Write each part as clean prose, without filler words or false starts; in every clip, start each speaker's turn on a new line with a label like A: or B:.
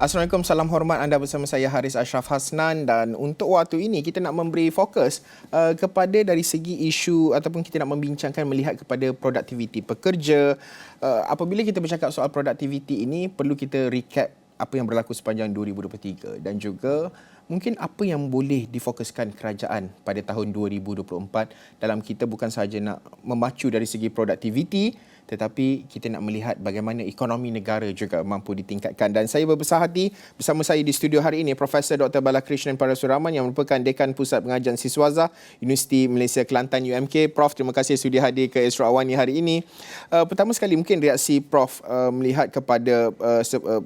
A: Assalamualaikum, salam hormat, anda bersama saya Haris Ashraf Hasnan, dan untuk waktu ini kita nak memberi fokus kepada dari segi isu ataupun kita nak membincangkan melihat kepada produktiviti pekerja. Apabila kita bercakap soal produktiviti ini, perlu kita recap apa yang berlaku sepanjang 2023 dan juga mungkin apa yang boleh difokuskan kerajaan pada tahun 2024 dalam kita bukan sahaja nak memacu dari segi produktiviti, tetapi kita nak melihat bagaimana ekonomi negara juga mampu ditingkatkan. Dan saya berbesar hati bersama saya di studio hari ini Profesor Dr. Balakrishnan Parasuraman yang merupakan Dekan Pusat Pengajian Siswaza Universiti Malaysia Kelantan UMK. Prof, terima kasih sudi hadir ke Astro Awani hari ini. Pertama sekali mungkin reaksi Prof melihat kepada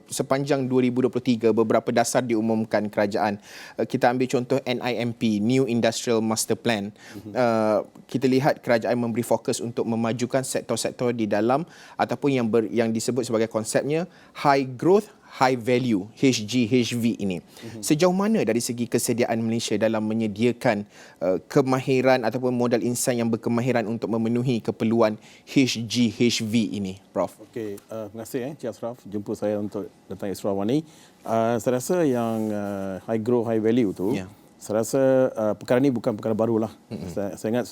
A: sepanjang 2023 beberapa dasar diumumkan kerajaan. Kita ambil contoh NIMP, New Industrial Master Plan. Kita lihat kerajaan memberi fokus untuk memajukan sektor-sektor di dalam ataupun yang disebut sebagai konsepnya high growth, high value, HGHV ini. Sejauh mana dari segi kesediaan Malaysia dalam menyediakan kemahiran ataupun modal insan yang berkemahiran untuk memenuhi keperluan HGHV ini, Prof? Okey,
B: terima kasih Cik Ashraf jemput saya untuk datang Astro Awani. Saya rasa yang high growth, high value tu, saya rasa perkara ini bukan perkara barulah. Saya ingat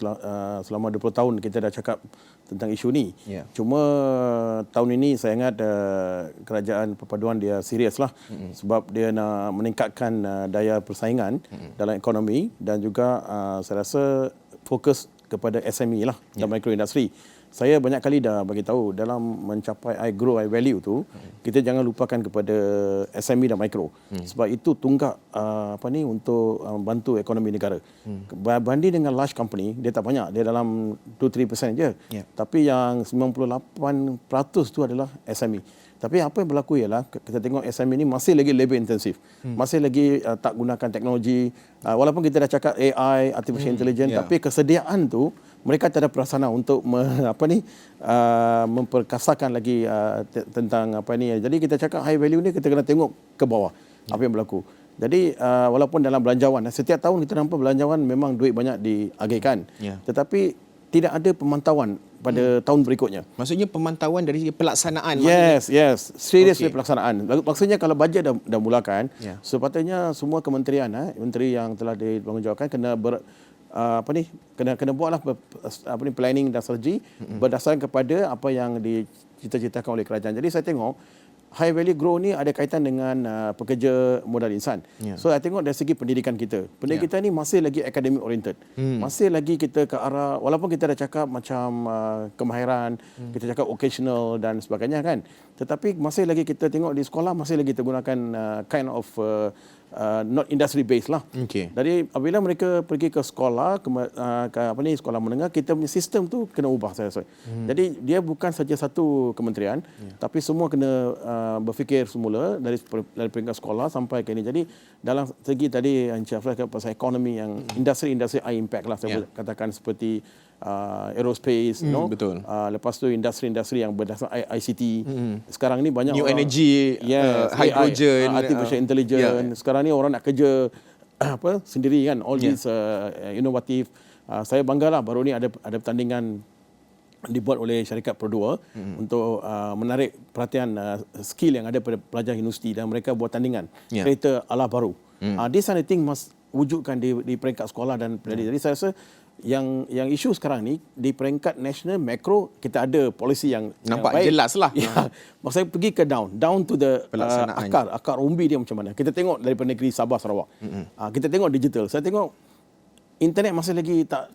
B: selama 20 tahun kita dah cakap tentang isu ni. Cuma tahun ini saya ingat kerajaan perpaduan dia serius lah. Sebab dia nak meningkatkan daya persaingan dalam ekonomi dan juga saya rasa fokus kepada SME lah dan mikroindustri. Saya banyak kali dah bagi tahu dalam mencapai high growth, high value tu, kita jangan lupakan kepada SME dan mikro. Sebab itu tunggak untuk bantu ekonomi negara. Banding dengan large company, dia tak banyak, dia dalam 2-3% je. Tapi yang 98% tu adalah SME. Tapi apa yang berlaku ialah kita tengok SME ni masih lagi labor intensif. Masih lagi tak gunakan teknologi. Walaupun kita dah cakap AI, artificial intelligence, tapi kesediaan tu mereka tak ada prasana untuk memperkasakan lagi tentang apa ni. Jadi kita cakap high value ni kita kena tengok ke bawah apa yang berlaku. Jadi walaupun dalam belanjawan, setiap tahun kita nampak belanjawan memang duit banyak diagihkan. Tetapi tidak ada pemantauan pada tahun berikutnya.
A: Maksudnya pemantauan dari segi pelaksanaan.
B: Yes. Serius pelaksanaan. Maksudnya kalau bajet dah mulakan, sepatutnya semua kementerian, menteri yang telah ditanggungjawabkan kena kena buatlah planning dan strategi berdasarkan kepada apa yang dicita-citakan oleh kerajaan. Jadi saya tengok high value growth ni ada kaitan dengan pekerja modal insan. So saya tengok dari segi pendidikan kita. Pendidikan kita ni masih lagi academic oriented. Masih lagi kita ke arah, walaupun kita dah cakap macam kemahiran, kita cakap occasional dan sebagainya kan. Tetapi masih lagi kita tengok di sekolah masih lagi tergunakan kind of not industry based lah. Jadi apabila mereka pergi ke sekolah, sekolah menengah, kita punya sistem tu kena ubah saya rasa. Jadi dia bukan saja satu kementerian, tapi semua kena berfikir semula dari peringkat sekolah sampai ke ini. Jadi dalam segi tadi yang Encik Afrah kata pasal ekonomi yang industri high impact lah saya katakan seperti aerospace,
A: betul.
B: Lepas tu industri-industri yang berdasar ICT. Sekarang ni banyak
A: new energy, hydrogen,
B: artificial intelligence. Sekarang ni orang nak kerja sendiri kan, all these inovatif. Saya banggalah baru ni ada pertandingan dibuat oleh syarikat Pro2 untuk menarik perhatian skill yang ada pada pelajar universiti dan mereka buat tandingan kereta ala baru. This kind of thing must wujudkan di peringkat sekolah dan pendidikan. Jadi saya rasa yang isu sekarang ni di peringkat nasional makro kita ada polisi yang
A: nampak
B: baik.
A: Jelas lah.
B: Maksudnya pergi ke down to the akar umbi dia macam mana. Kita tengok daripada negeri Sabah Sarawak. Kita tengok digital. Saya tengok internet masih lagi tak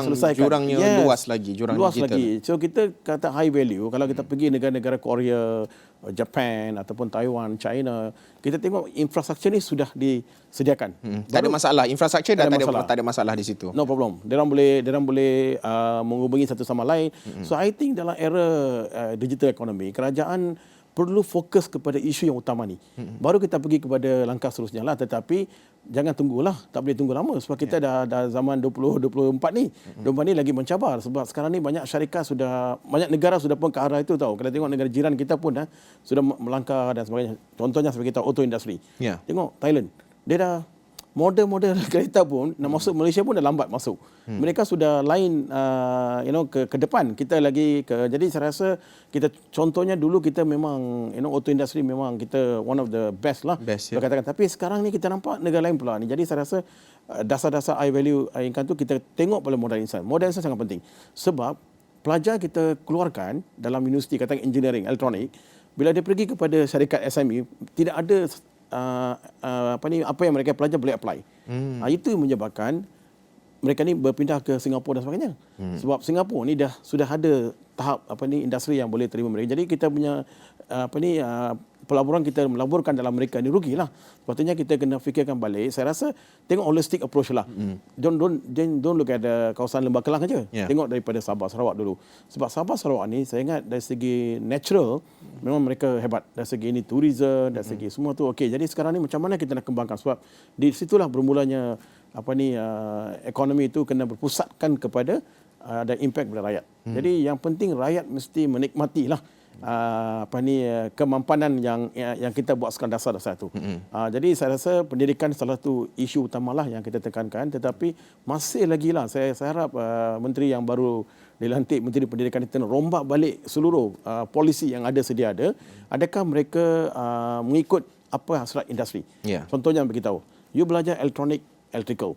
B: selesaikan.
A: Jurangnya luas lagi,
B: luas lagi. So kita kata high value, kalau kita pergi negara-negara Korea, Japan ataupun Taiwan, China, kita tengok infrastruktur ni sudah disediakan.
A: Tak ada masalah, infrastruktur dah tak ada masalah di situ.
B: No problem. Diorang boleh menghubungi satu sama lain. So I think dalam era digital economy, kerajaan perlu fokus kepada isu yang utama ni. Baru kita pergi kepada langkah seterusnya lah. Tetapi jangan tunggulah, tak boleh tunggu lama sebab kita dah zaman 2024 ni. 24 ni lagi mencabar sebab sekarang ni banyak syarikat banyak negara sudah pun ke arah itu tahu. Kalau tengok negara jiran kita pun sudah melangkah dan sebagainya. Contohnya sebagai kita auto industry. Tengok Thailand. Dia dah model-model kereta pun nak masuk Malaysia pun dah lambat masuk. Mereka sudah lain ke depan, kita lagi jadi saya rasa kita contohnya dulu kita memang auto industry memang kita one of the best lah.
A: Best, ya.
B: Katakan, tapi sekarang ni kita nampak negara lain pula ni. Jadi saya rasa dasar-dasar high value income tu kita tengok pada modal insan. Modal insan sangat penting. Sebab pelajar kita keluarkan dalam universiti katakan engineering, elektronik, bila dia pergi kepada syarikat SME tidak ada apa yang mereka pelajar boleh apply. Itu yang menyebabkan mereka ni berpindah ke Singapura dan sebagainya. Sebab Singapura ni sudah ada tahap industri yang boleh terima mereka. Jadi kita punya pelaburan kita melaburkan dalam mereka ni rugilah. Sepatutnya kita kena fikirkan balik. Saya rasa tengok holistic approach lah. Don't look at kawasan Lembah Kelang aja. Tengok daripada Sabah Sarawak dulu. Sebab Sabah Sarawak ni saya ingat dari segi natural memang mereka hebat. Dari segi ini tourism, dari segi semua tu okey. Jadi sekarang ni macam mana kita nak kembangkan, sebab di situlah bermulanya ekonomi itu kena berpusatkan kepada ada impact kepada rakyat. Jadi yang penting rakyat mesti menikmatilah kemampanan yang kita buat sekarang dasar-dasar itu. Jadi saya rasa pendidikan salah satu isu utamalah yang kita tekankan, tetapi masih lagi lah saya harap menteri yang baru dilantik, Menteri Pendidikan itu rombak balik seluruh polisi yang ada sedia ada. Adakah mereka mengikut apa hasrat industri? Contohnya beritahu, you belajar elektronik, electrical.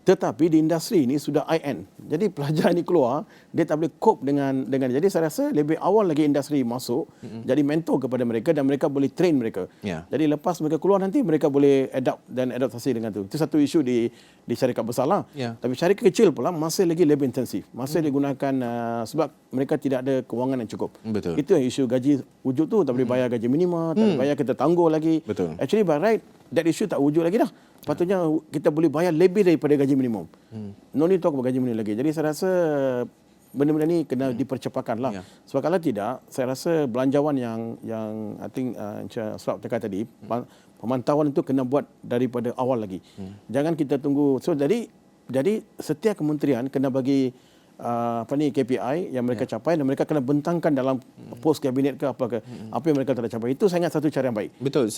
B: Tetapi di industri ini sudah IN. Jadi pelajar ini keluar, dia tak boleh cope dengan. Jadi saya rasa lebih awal lagi industri masuk, jadi mentor kepada mereka dan mereka boleh train mereka. Jadi lepas mereka keluar nanti mereka boleh adapt dan adaptasi dengan itu. Itu satu isu di syarikat besar lah. Tapi syarikat kecil pula masih lagi lebih intensif. Masih digunakan sebab mereka tidak ada kewangan yang cukup.
A: Betul.
B: Itu yang isu gaji wujud tu, tak boleh bayar gaji minima, tak boleh bayar kita tangguh lagi.
A: Betul.
B: Actually by right, that issue tak wujud lagi dah. Patutnya kita boleh bayar lebih daripada gaji minimum. No need talk about gaji minimum lagi. Jadi saya rasa benda-benda ni kena dipercepatkan lah. Sebab kalau tidak, saya rasa belanjawan yang I think Encik Ashraf cakap tadi, pemantauan itu kena buat daripada awal lagi. Jangan kita tunggu. So jadi setiap kementerian kena bagi KPI yang mereka capai dan mereka kena bentangkan dalam pos kabinet ke apa yang mereka telah capai. Itu saya ingat satu cara yang baik.
A: Betul.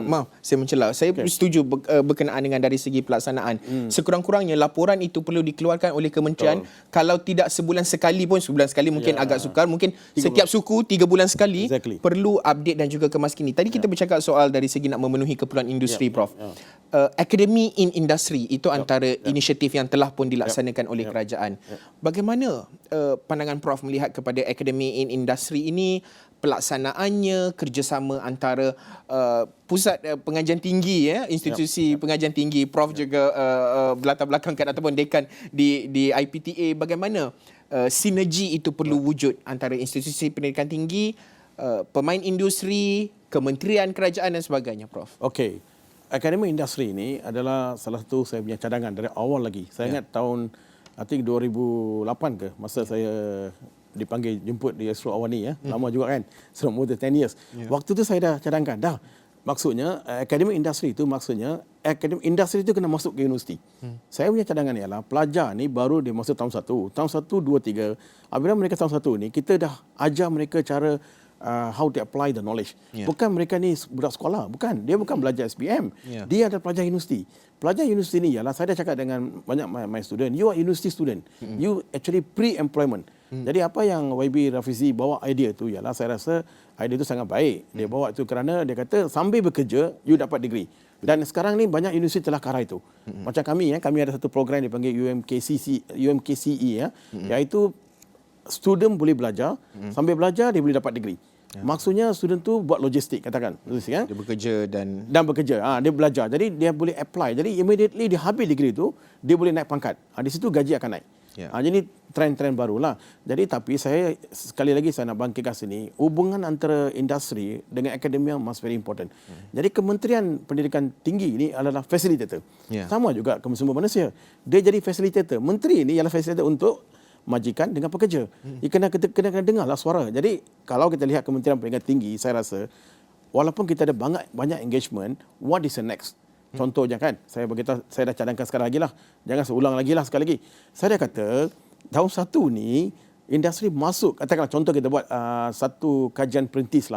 A: Maaf, saya mencela. Saya setuju berkenaan dengan dari segi pelaksanaan. Sekurang-kurangnya laporan itu perlu dikeluarkan oleh kementerian. Kalau tidak sebulan sekali pun, sebulan sekali mungkin agak sukar. Mungkin setiap suku 3 bulan sekali perlu update dan juga kemaskini. Tadi kita bercakap soal dari segi nak memenuhi keperluan industri, Prof. Academy in Industry itu antara inisiatif yang telah pun dilaksanakan oleh kerajaan. Bagaimana pandangan Prof melihat kepada Academy in Industry ini, pelaksanaannya, kerjasama antara pusat pengajian tinggi, institusi pengajian tinggi, Prof juga berlatar belakangkan ataupun dekan di IPTA, bagaimana sinergi itu perlu wujud antara institusi pendidikan tinggi, pemain industri, kementerian kerajaan dan sebagainya, Prof?
B: Okey. Akademi Industri ini adalah salah satu saya punya cadangan dari awal lagi. Saya ingat tahun I think 2008 ke, masa saya dipanggil jemput di Astro Awani, lama juga kan, so more than 10 years. Waktu tu saya dah cadangkan dah. Maksudnya akademi industri itu maksudnya akademi industri itu kena masuk ke universiti. Saya punya cadangan ialah pelajar ni baru dia masuk tahun 1, tahun 1, 2, 3. Apabila mereka tahun 1 ni, kita dah ajar mereka cara how to apply the knowledge. Bukan mereka ni budak sekolah, bukan. Dia bukan belajar SPM. Dia adalah pelajar universiti. Pelajar universiti ni ialah, saya dah cakap dengan banyak my student, you are university student. You actually pre-employment. Jadi apa yang YB Rafizi bawa idea tu ialah, saya rasa idea itu sangat baik. Dia bawa itu kerana dia kata sambil bekerja you dapat degree. Dan sekarang ni banyak universiti telah ke arah itu. Macam kami ada satu program dipanggil UMKCE iaitu student boleh belajar, sambil belajar dia boleh dapat degree. Maksudnya student tu buat logistik, katakan.
A: Dia bekerja dan
B: bekerja. Dia belajar. Jadi dia boleh apply. Jadi immediately dia habis degree tu, dia boleh naik pangkat. Di situ gaji akan naik. Jadi trend-trend barulah. Jadi tapi saya sekali lagi saya nak bangkitkan sini, hubungan antara industri dengan akademia must very important. Jadi Kementerian Pendidikan Tinggi ini adalah facilitator. Sama juga Kementerian Sumber Manusia. Dia jadi facilitator. Menteri ini ialah facilitator untuk majikan dengan pekerja. Kena dengarlah suara. Jadi kalau kita lihat Kementerian Pendidikan Tinggi, saya rasa walaupun kita ada banyak engagement, what is the next? Contohnya kan, saya dah cadangkan sekarang lagi lah. Jangan seulang lagi lah sekali lagi. Saya dah kata tahun 1 ni industri masuk, katakanlah contoh kita buat satu kajian perintis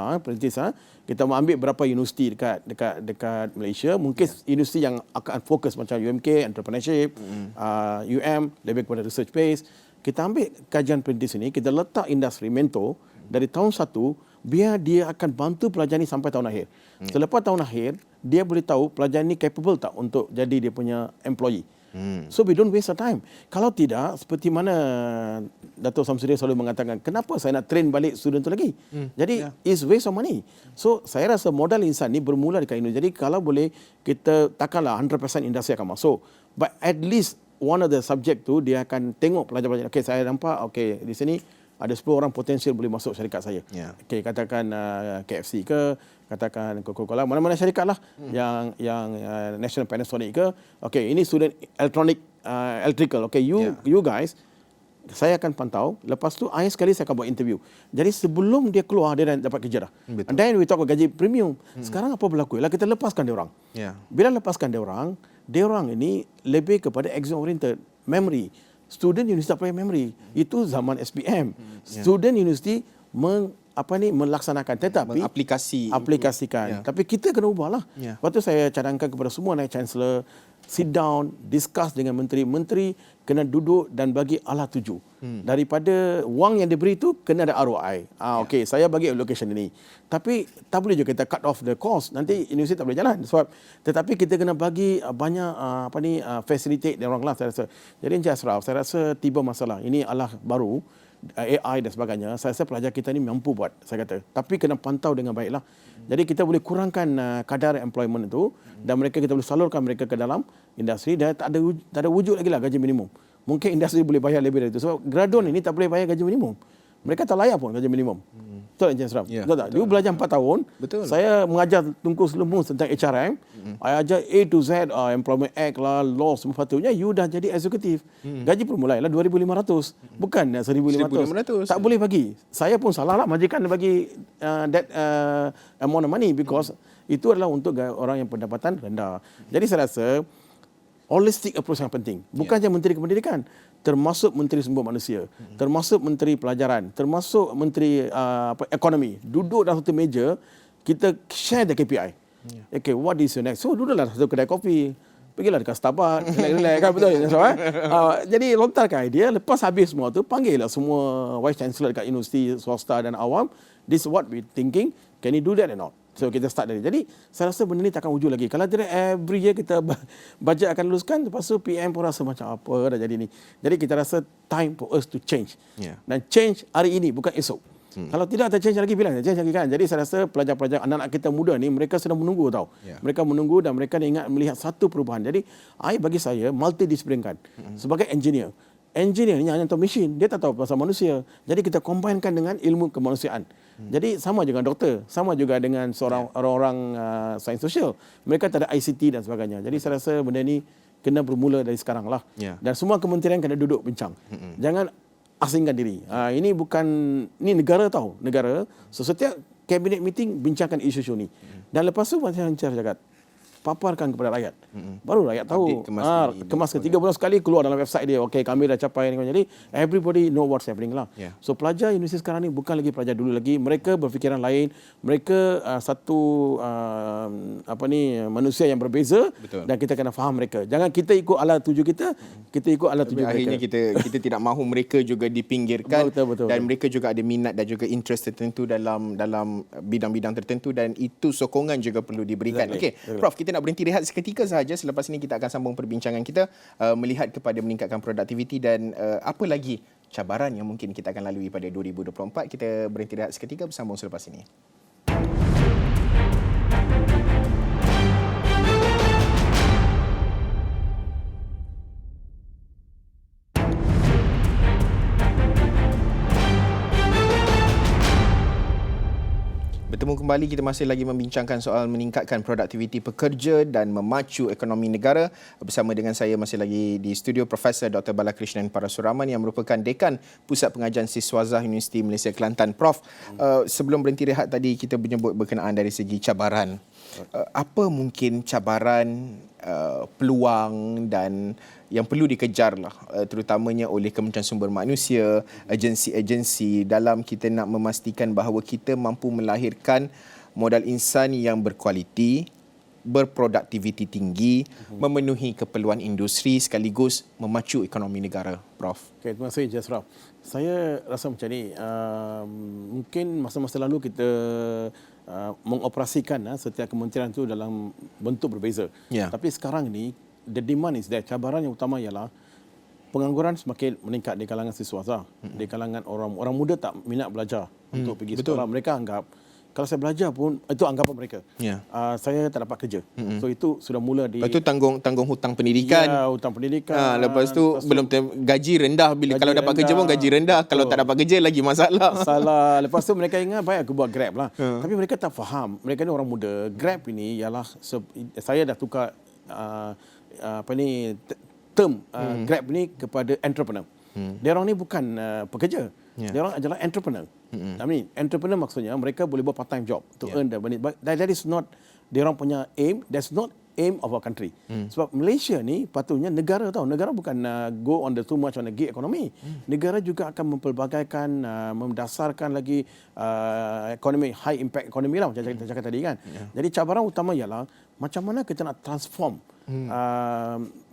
B: kita mau ambil berapa universiti dekat Malaysia, mungkin universiti yang akan fokus macam UMK entrepreneurship, lebih kepada research base. Kita ambil kajian perintis ini, kita letak industri mentor dari tahun 1, biar dia akan bantu pelajar ni sampai tahun akhir. Selepas tahun akhir, dia boleh tahu pelajar ni capable tak untuk jadi dia punya employee. So we don't waste our time. Kalau tidak, seperti mana Dato' Samsudin selalu mengatakan, kenapa saya nak train balik student tu lagi? Jadi it's waste of money. So saya rasa modal insan ni bermula dekat Indonesia. Jadi kalau boleh, kita takkanlah 100% industri akan masuk, but at least one of the subject tu dia akan tengok pelajar-pelajar. Okay, saya nampak di sini ada 10 orang potensial boleh masuk syarikat saya. Okay, katakan KFC ke, katakan Coca-Cola, mana-mana syarikat lah, yang National Panasonic ke. Okay, ini student electrical. Okay, you guys, saya akan pantau. Lepas tu, akhir sekali saya akan buat interview. Jadi sebelum dia keluar, dia dah dapat kerja dah. And then we talk about gaji premium. Sekarang apa berlaku? Ialah kita lepaskan dia orang. Bila lepaskan dia orang ini lebih kepada exam oriented, memory. Student universiti tak payah memory. Itu zaman SPM. Student universiti melaksanakan, tetapi aplikasikan. Tapi kita kena ubahlah. Lepas tu saya cadangkan kepada semua naik chancellor, sit down, discuss dengan menteri. Menteri kena duduk dan bagi alah tuju. Daripada wang yang diberi itu kena ada ROI. Okey, saya bagi allocation ini. Tapi tak boleh juga kita cut off the cost. Nanti universiti tak boleh jalan. Tetapi kita kena bagi banyak facilitate dia orang lah, saya rasa. Jadi Encik Ashraf, saya rasa tiba masalah. Ini alah baru, AI dan sebagainya. Saya rasa pelajar kita ni mampu buat, saya kata. Tapi kena pantau dengan baiklah. Jadi kita boleh kurangkan kadar employment itu, dan kita boleh salurkan mereka ke dalam industri, dan tak ada wujud lagi lah gaji minimum. Mungkin industri boleh bayar lebih dari itu. Sebab graduan ini tak boleh bayar gaji minimum. Mereka tak layak pun gaji minimum. Betul Encik Ashraf? Betul tak? Dia belajar 4 tahun. Betul. Saya mengajar tungkus lemus tentang HRM. Saya ajar A to Z, Employment Act lah, law semua patutnya. You dah jadi eksekutif. Gaji permulaan lah 2,500. Bukan 1,500. Tak boleh bagi. Saya pun salah lah majikan bagi that amount of money, because itu adalah untuk orang yang pendapatan rendah. Jadi saya rasa holistic approach yang penting. Bukan saja Menteri Kependidikan, termasuk Menteri Sumber Manusia, termasuk Menteri Pelajaran, termasuk Menteri Ekonomi. Duduk dalam satu meja, kita share the KPI. Okay, what is your next? So, duduklah satu kedai kopi. Pergilah dekat Starbucks, relax kan, betul. Jadi, lontarkan idea. Lepas habis semua tu, panggillah semua Vice Chancellor dekat universiti, swasta dan awam. This is what we thinking. Can you do that or not? So kita start dari. Jadi saya rasa benda ni takkan wujud lagi. Kalau tidak every year kita bajet akan luluskan, lepas tu PM pun rasa macam apa dah jadi ni. Jadi kita rasa time for us to change. Dan change hari ini, bukan esok. Kalau tidak ada change lagi, bilang change lagi kan. Jadi saya rasa pelajar-pelajar anak-anak kita muda ni, mereka sedang menunggu tau. Mereka menunggu dan mereka ingat melihat satu perubahan. Jadi bagi saya multidisiplinkan. Sebagai engineer ni hanya untuk mesin, dia tak tahu pasal manusia. Jadi kita combinekan dengan ilmu kemanusiaan. Jadi sama juga dengan doktor, sama juga dengan orang-orang sains sosial. Mereka tak ada ICT dan sebagainya. Jadi saya rasa benda ni kena bermula dari sekarang lah. Dan semua kementerian kena duduk bincang. Jangan asingkan diri. Ini bukan, ini negara tahu, negara. So setiap cabinet meeting bincangkan isu-isu ni. Dan lepas tu macam Encik cakap, paparkan kepada rakyat. Baru rakyat tahu. Kemas 3 bulan sekali keluar dalam website dia. Okey, kami dah capai ni. Jadi everybody know what's happening lah. So pelajar universiti sekarang ni bukan lagi pelajar dulu lagi. Mereka berfikiran lain. Mereka satu manusia yang berbeza. Betul. Dan kita kena faham mereka. Jangan kita ikut ala tuju kita ikut ala tuju mereka.
A: Akhirnya kita tidak mahu mereka juga dipinggirkan. Betul. Dan mereka juga ada minat dan juga interest tertentu dalam bidang-bidang tertentu, dan itu sokongan juga perlu diberikan. Okey, Prof, kita nak berhenti rehat seketika sahaja. Selepas ini kita akan sambung perbincangan kita melihat kepada meningkatkan produktiviti dan apa lagi cabaran yang mungkin kita akan lalui pada 2024. Kita berhenti rehat seketika, bersambung selepas ini. Bertemu kembali, kita masih lagi membincangkan soal meningkatkan produktiviti pekerja dan memacu ekonomi negara. Bersama dengan saya masih lagi di studio Profesor Dr. Balakrishnan Parasuraman yang merupakan Dekan Pusat Pengajian Siswazah Universiti Malaysia Kelantan. Prof, sebelum berhenti rehat tadi kita menyebut berkenaan dari segi cabaran. Apa mungkin cabaran, peluang dan yang perlu dikejar lah, terutamanya oleh Kementerian Sumber Manusia, agensi-agensi dalam kita nak memastikan bahawa kita mampu melahirkan modal insan yang berkualiti, berproduktiviti tinggi, memenuhi keperluan industri sekaligus memacu ekonomi negara, Prof.
B: Okay, terima kasih Jasraf. Saya rasa macam ni, mungkin masa-masa lalu kita mengoperasikan setiap kementerian itu dalam bentuk berbeza.
A: Ya.
B: Tapi sekarang ni, the demand is there. Cabaran yang utama ialah pengangguran semakin meningkat di kalangan siswa, di kalangan orang muda tak minat belajar untuk pergi sekolah. Mereka anggap kalau saya belajar pun itu anggapan mereka.
A: Ya.
B: Saya tak dapat kerja. So itu sudah mula di.
A: Lepas tu tanggung hutang pendidikan.
B: Ya, hutang pendidikan.
A: Lepas tu gaji rendah bila
B: gaji
A: kalau dapat
B: rendah.
A: kerja pun gaji rendah. Kalau tak dapat kerja lagi masalah.
B: Lepas tu mereka ingat baik aku buat Grab lah. Tapi mereka tak faham. Mereka ni orang muda. Grab ini ialah saya dah tukar term Grab ni kepada entrepreneur. Dia orang ni bukan pekerja. Dia orang adalah entrepreneur. I mean, entrepreneur maksudnya mereka boleh buat part time job to earn the money. But that is not dia orang punya aim. That's not aim of our country. Sebab Malaysia ni patutnya negara tahu. Negara bukan go on the too much on the gig economy. Negara juga akan mempelbagaikan, mendasarkan lagi ekonomi, high impact economy lah macam kita cakap tadi kan. Jadi cabaran utama ialah macam mana kita nak transform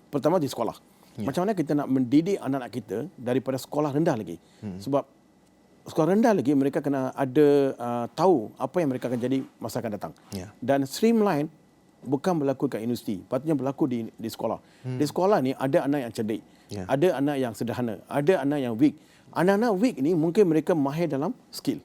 B: pertama di sekolah. Macam mana kita nak mendidik anak-anak kita daripada sekolah rendah lagi. Sebab sekolah rendah lagi mereka kena ada tahu apa yang mereka akan jadi masa akan datang. Dan streamline bukan berlaku kat universiti, patutnya berlaku di sekolah. Di sekolah ni ada anak yang cerdik, ada anak yang sederhana, ada anak yang weak. Anak-anak weak ni mungkin mereka mahir dalam skill.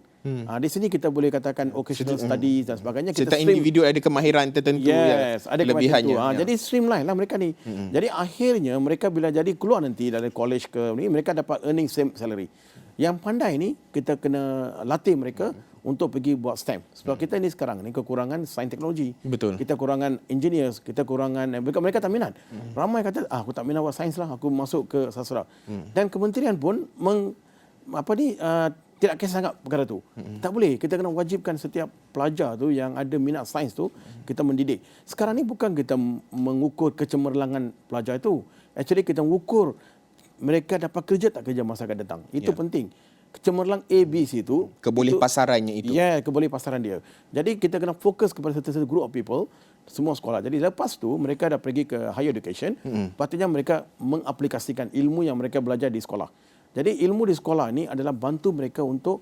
B: Di sini kita boleh katakan occasional studies dan sebagainya.
A: Setiap individu ada kemahiran tertentu yang
B: ada
A: lebihannya.
B: Jadi streamline lah mereka ni. Jadi akhirnya mereka bila jadi keluar nanti dari college ke ni, mereka dapat earning same salary. Yang pandai ni kita kena latih mereka untuk pergi buat STEM. Sebab kita ni sekarang ni kekurangan sains teknologi.
A: Betul.
B: Kita kurangan engineers, kita kurangan mereka tak minat. Ramai kata aku tak minat buat sains lah, aku masuk ke sastra. Dan kementerian pun tidak kisah sangat perkara tu. Tak boleh. Kita kena wajibkan setiap pelajar tu yang ada minat sains tu, kita mendidik. Sekarang ni bukan kita mengukur kecemerlangan pelajar itu. Actually kita mengukur mereka dapat kerja tak kerja masa akan datang. Itu penting. Kecemerlang A, B, C itu.
A: Keboleh pasarannya itu.
B: Ya, keboleh pasaran dia. Jadi kita kena fokus kepada satu group of people, semua sekolah. Jadi lepas tu mereka dah pergi ke higher education, patutnya mereka mengaplikasikan ilmu yang mereka belajar di sekolah. Jadi ilmu di sekolah ni adalah bantu mereka untuk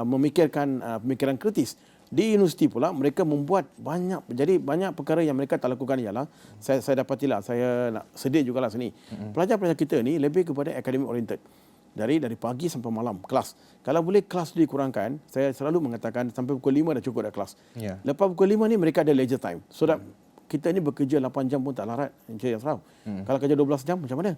B: memikirkan pemikiran kritis. Di universiti pula mereka membuat banyak perkara yang mereka tak lakukan ialah saya dapatilah, saya nak sedih jugalah sini. Pelajar-pelajar kita ni lebih kepada academic oriented. Dari pagi sampai malam kelas. Kalau boleh kelas dikurangkan, saya selalu mengatakan sampai pukul 5 dah cukup dah kelas. Lepas pukul 5 ni mereka ada leisure time. So that kita ni bekerja 8 jam pun tak larat. Kalau kerja 12 jam macam mana?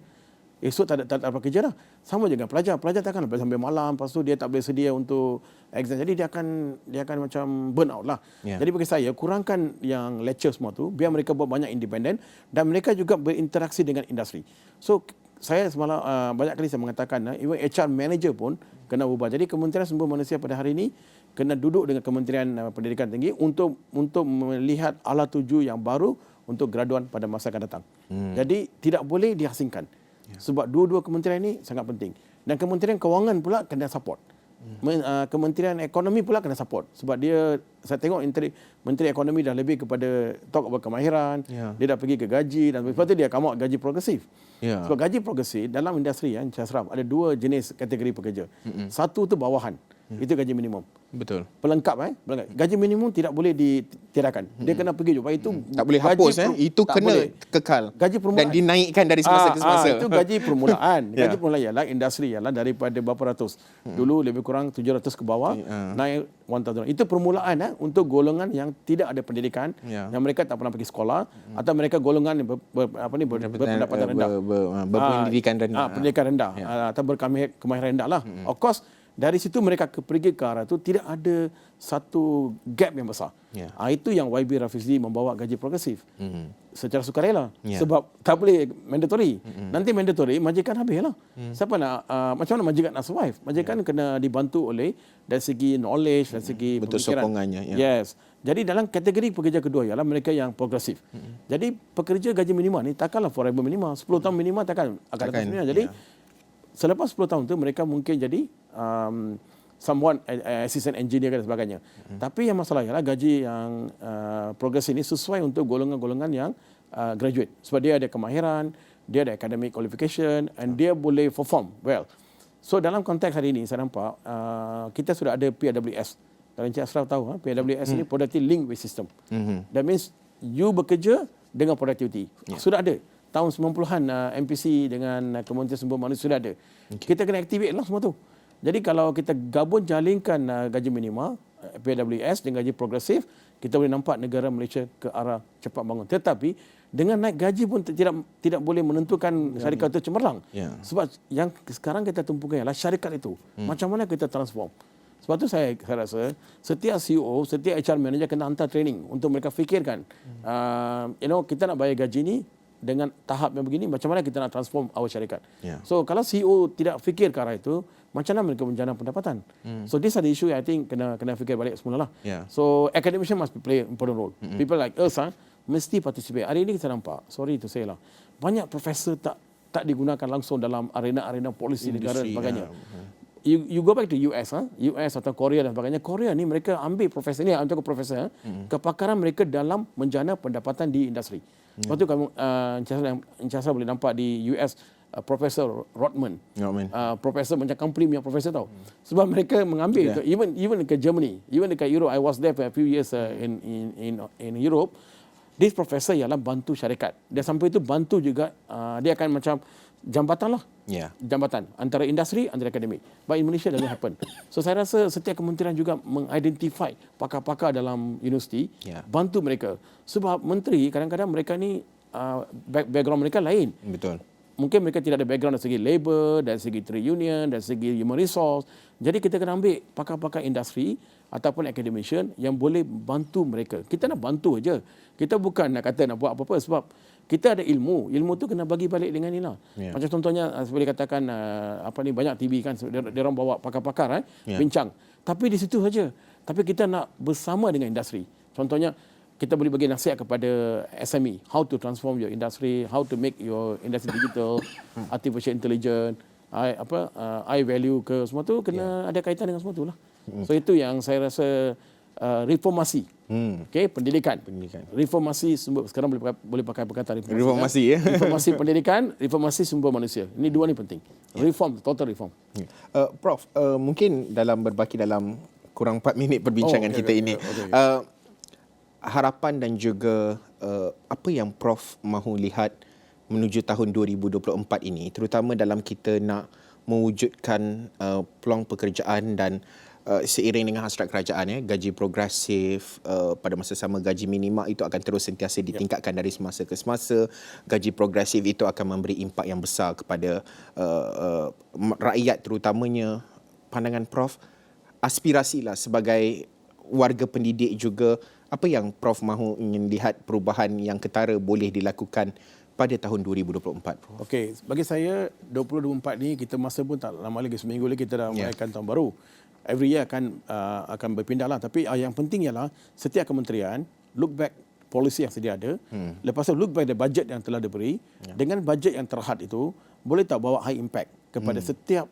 B: Esok tak dapat kerja dah. Sama juga pelajar. Pelajar takkan sampai malam, lepas tu dia tak boleh sedia untuk exam. Jadi dia akan macam burn out lah. Jadi bagi saya, kurangkan yang lecture semua tu, biar mereka buat banyak independen dan mereka juga berinteraksi dengan industri. So saya semalam banyak kali saya mengatakan, even HR manager pun kena ubah. Jadi Kementerian Sumber Manusia pada hari ini kena duduk dengan Kementerian Pendidikan Tinggi untuk melihat ala tuju yang baru untuk graduan pada masa akan datang. Jadi tidak boleh diasingkan. Sebab dua-dua kementerian ini sangat penting. Dan Kementerian Kewangan pula kena support. Kementerian Ekonomi pula kena support. Sebab saya tengok Menteri Ekonomi dah lebih kepada talk about kemahiran. Dia dah pergi ke gaji dan sebab tu dia come out gaji progresif. Sebab gaji progresif dalam industri Syasraf ada dua jenis kategori pekerja. Satu tu bawahan. Itu gaji minimum.
A: Betul.
B: Pelengkap gaji minimum tidak boleh ditiadakan. Dia kena pergi juga. Itu
A: tak boleh hapus itu kena boleh. Kekal.
B: Gaji permulaan
A: dan dinaikkan dari semasa ke semasa.
B: Itu gaji permulaan. Gaji permulaan ialah industri ialah daripada berapa ratus. Dulu lebih kurang 700 ke bawah, naik 1000. Itu permulaan untuk golongan yang tidak ada pendidikan, yang mereka tak pernah pergi sekolah atau mereka golongan berpendapatan rendah.
A: Berpendidikan rendah.
B: Pendidikan rendah atau berkemahiran rendah lah. Of course Dari situ mereka pergi ke arah itu, tidak ada satu gap yang besar. Itu yang YB Rafizi membawa gaji progresif secara sukarela. Sebab tak boleh mandatory. Nanti mandatory, majikan habis lah. Siapa nak, macam mana majikan nak survive? Majikan kena dibantu oleh dari segi knowledge, dari segi
A: bentuk
B: pemikiran.
A: sokongannya.
B: Yes. Jadi dalam kategori pekerja kedua ialah mereka yang progresif. Jadi pekerja gaji minima ni takkanlah forever minima. 10 tahun minima akan datang minima. Jadi selepas 10 tahun tu mereka mungkin jadi someone assistant engineer dan sebagainya. Tapi yang masalah ialah gaji yang progresif ini sesuai untuk golongan-golongan yang graduate. Sebab dia ada kemahiran, dia ada academic qualification and dia boleh perform well. So dalam konteks hari ini saya nampak kita sudah ada PWS. Kalau Encik Ashraf tahu, PWS ini Productivity Linked Wage System. That means you bekerja dengan productivity. Sudah ada. Tahun 90-an MPC dengan Kementerian Sumber Manusia sudah ada. Kita kena activate lah semua tu. Jadi kalau kita gabung jalinkan gaji minima, PWS dengan gaji progresif, kita boleh nampak negara Malaysia ke arah cepat bangun. Tetapi dengan naik gaji pun tidak boleh menentukan syarikat itu cemerlang. Sebab yang sekarang kita tumpukan ialah syarikat itu. Macam mana kita transform. Sebab tu saya rasa setiap CEO, setiap HR manager kena hantar training untuk mereka fikirkan, kita nak bayar gaji ni dengan tahap yang begini, macam mana kita nak transform our syarikat. So kalau CEO tidak fikir ke arah itu, macam mana mereka menjana pendapatan. So these are the issue I think kena fikir balik semula lah. So academician must play important role. People like us mesti participate. Hari ini kita nampak, sorry to say lah, banyak profesor tak digunakan langsung dalam arena-arena polisi negara dan sebagainya. You go back to US atau Korea dan sebagainya. Korea ni mereka ambil profesor ni untuk profesor kepakaran mereka dalam menjana pendapatan di industri. Lepas tu kamu Encik Ashraf boleh nampak di US Profesor Rodman. Profesor macam company punya profesor tau. Sebab mereka mengambil even ke Germany, even dekat Europe, I was there for a few years in Europe. This professor ialah bantu syarikat. Dia sampai itu bantu juga dia akan macam jambatan lah. Jambatan antara industri, antara akademik. But in Malaysia doesn't happen. So saya rasa setiap kementerian juga mengidentify pakar-pakar dalam universiti, bantu mereka. Sebab menteri kadang-kadang mereka ni background mereka lain.
A: Betul.
B: Mungkin mereka tidak ada background dari segi labor, dari segi trade union, dari segi human resource. Jadi kita kena ambil pakar-pakar industri ataupun academician yang boleh bantu mereka. Kita nak bantu aja. Kita bukan nak kata nak buat apa-apa sebab kita ada ilmu. Ilmu tu kena bagi balik dengan inilah. Macam contohnya boleh katakan banyak TV kan dia orang bawa pakar-pakar bincang. Tapi di situ saja. Tapi kita nak bersama dengan industri. Contohnya kita boleh bagi nasihat kepada SME, how to transform your industry, how to make your industry digital, artificial intelligence, I value ke semua tu kena ada kaitan dengan semua tu lah. So itu yang saya rasa reformasi. Pendidikan. Reformasi sumber, sekarang boleh pakai perkataan reformasi. Reformasi pendidikan, reformasi sumber manusia. Ini dua ni penting. Reform, total reform.
A: Prof, mungkin berbaki dalam kurang 4 minit perbincangan kita ini. Harapan dan juga apa yang Prof mahu lihat menuju tahun 2024 ini, terutama dalam kita nak mewujudkan peluang pekerjaan dan seiring dengan hasrat kerajaan, gaji progresif, pada masa sama gaji minima itu akan terus sentiasa ditingkatkan dari semasa ke semasa. Gaji progresif itu akan memberi impak yang besar kepada rakyat terutamanya. Pandangan Prof, aspirasilah sebagai warga pendidik juga, apa yang Prof mahu ingin lihat perubahan yang ketara boleh dilakukan pada tahun 2024?
B: Okey, bagi saya 2024 ni kita masa pun tak lama lagi, seminggu lagi kita dah merayakan tahun baru. Every year akan berpindah lah. Tapi yang penting ialah setiap kementerian look back polisi yang sedia ada. Lepas tu look back the budget yang telah diberi. Dengan budget yang terhad itu boleh tak bawa high impact kepada setiap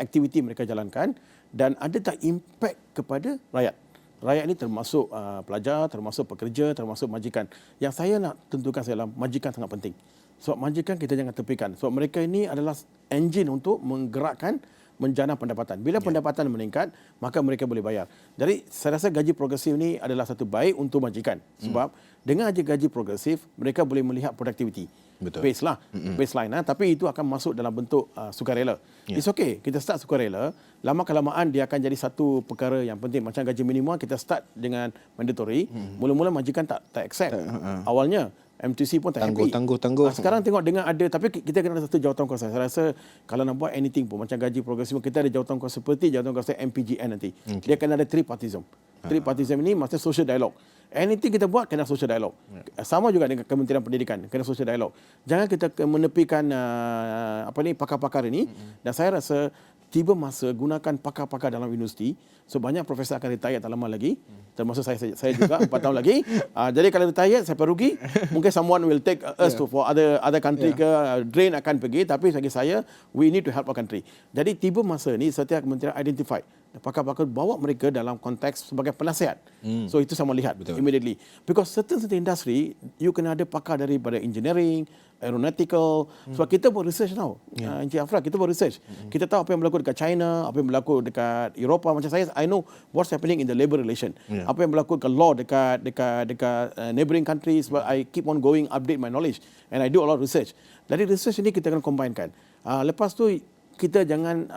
B: aktiviti mereka jalankan dan ada tak impact kepada rakyat. Rakyat ini termasuk pelajar, termasuk pekerja, termasuk majikan. Yang saya nak tentukan adalah majikan sangat penting. Sebab majikan kita jangan tepikan. Sebab mereka ini adalah enjin untuk menggerakkan menjana pendapatan. Bila pendapatan meningkat, maka mereka boleh bayar. Jadi saya rasa gaji progresif ini adalah satu baik untuk majikan. Sebab dengan gaji progresif, mereka boleh melihat produktiviti. Baseline. Tapi itu akan masuk dalam bentuk sukarela. It's okay, kita start sukarela. Lama-kelamaan dia akan jadi satu perkara yang penting. Macam gaji minimum kita start dengan mandatory. Mula-mula majikan tak accept awalnya. MTC pun tak happy.
A: Tangguh.
B: Sekarang tengok dengan ada, tapi kita kena ada satu jawatankuasa. Saya rasa kalau nak buat anything pun macam gaji progresif, kita ada jawatankuasa seperti jawatankuasa MPGN nanti. Dia kena ada tripartism. Tripartism ini maksudnya social dialogue. Anything kita buat kena social dialogue. Sama juga dengan Kementerian Pendidikan, kena social dialogue. Jangan kita menepikan pakar-pakar ini. Dan saya rasa tiba masa gunakan pakar-pakar dalam universiti. So banyak profesor akan retire tak lama lagi. Termasuk saya juga 4 tahun lagi. Jadi kalau retire saya perugi. Mungkin someone will take us to for other country ke drain akan pergi. Tapi bagi saya we need to help our country. Jadi tiba masa ni setiap kementerian identify pakar-pakar, bawa mereka dalam konteks sebagai penasihat. So itu sama lihat immediately. Because certain industry you kena ada pakar daripada engineering, aeronautical. Sebab kita buat research now. Encik Afra, kita buat research. Kita tahu apa yang berlaku dekat China, apa yang berlaku dekat Eropah. Macam saya, I know what's happening in the labour relation. Apa yang berlaku dekat law dekat neighbouring countries. But I keep on going, update my knowledge. And I do a lot of research. Dari research ini kita akan combinekan. Lepas tu kita jangan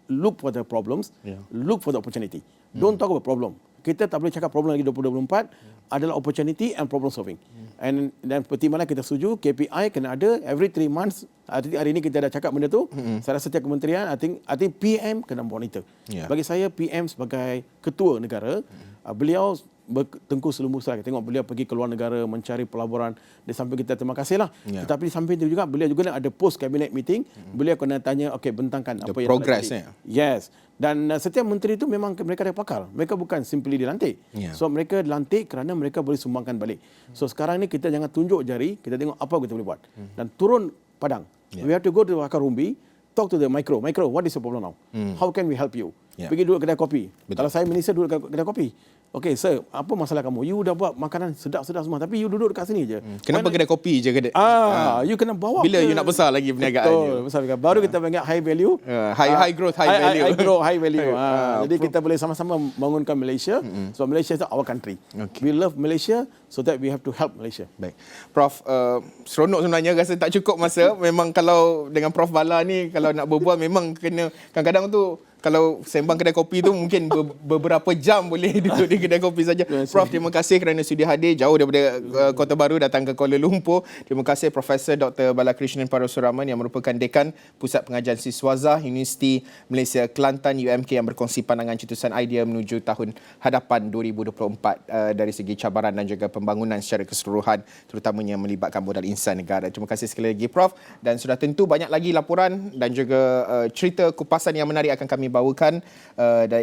B: look for the problems, look for the opportunity. Don't talk about problem. Kita tak boleh cakap problem lagi 2024, adalah opportunity and problem solving. Dan seperti mana kita setuju, KPI kena ada every 3 months. Hari ini kita dah cakap benda tu. Saya rasa setiap kementerian, I think PM kena monitor. Bagi saya, PM sebagai ketua negara, beliau bertengku selumbur serang. Tengok beliau pergi ke luar negara mencari pelaburan. Di samping kita terima kasihlah. Tetapi di samping itu juga beliau juga ada post cabinet meeting. Beliau kena tanya, bentangkan apa yang
A: progressnya.
B: Yes. Dan setiap menteri itu memang mereka ada pakar. Mereka bukan simply dilantik. So mereka dilantik kerana mereka boleh sumbangkan balik. So sekarang ni kita jangan tunjuk jari, kita tengok apa kita boleh buat. Dan turun padang. We have to go to akar rumbi, talk to the micro. Micro, what is the problem now? How can we help you? Pergi duduk kedai kopi. Kalau saya minister duduk kedai kopi. Okay, sir, apa masalah kamu? You dah buat makanan sedap-sedap semua, tapi you duduk dekat sini je.
A: Kenapa kedai kopi je kedai?
B: You kena bawa.
A: Bila you nak besar lagi perniagaan you?
B: Besar. Baru kita panggil high value.
A: High growth, high value.
B: High growth, high value. Jadi kita boleh sama-sama bangunkan Malaysia. So Malaysia is our country. We love Malaysia, so that we have to help Malaysia.
A: Baik. Prof, seronok sebenarnya, rasa tak cukup masa. Memang kalau dengan Prof Bala ni, kalau nak berbual memang kena, kadang-kadang tu kalau sembang kedai kopi tu mungkin beberapa jam boleh duduk di kedai kopi saja. Prof, terima kasih kerana sudi hadir jauh daripada Kota Baru datang ke Kuala Lumpur. Terima kasih Profesor Dr. Balakrishnan Parasuraman yang merupakan Dekan Pusat Pengajian Siswaza Universiti Malaysia Kelantan UMK yang berkongsi pandangan cetusan idea menuju tahun hadapan 2024 dari segi cabaran dan juga pembangunan secara keseluruhan, terutamanya melibatkan modal insan negara. Terima kasih sekali lagi Prof, dan sudah tentu banyak lagi laporan dan juga cerita kupasan yang menarik akan kami bawakan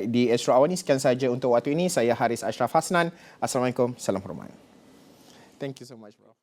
A: di Astro Awani. Sekian saja untuk waktu ini. Saya Haris Ashraf Hasnan. Assalamualaikum. Salam hormat. Thank you so much, Prof.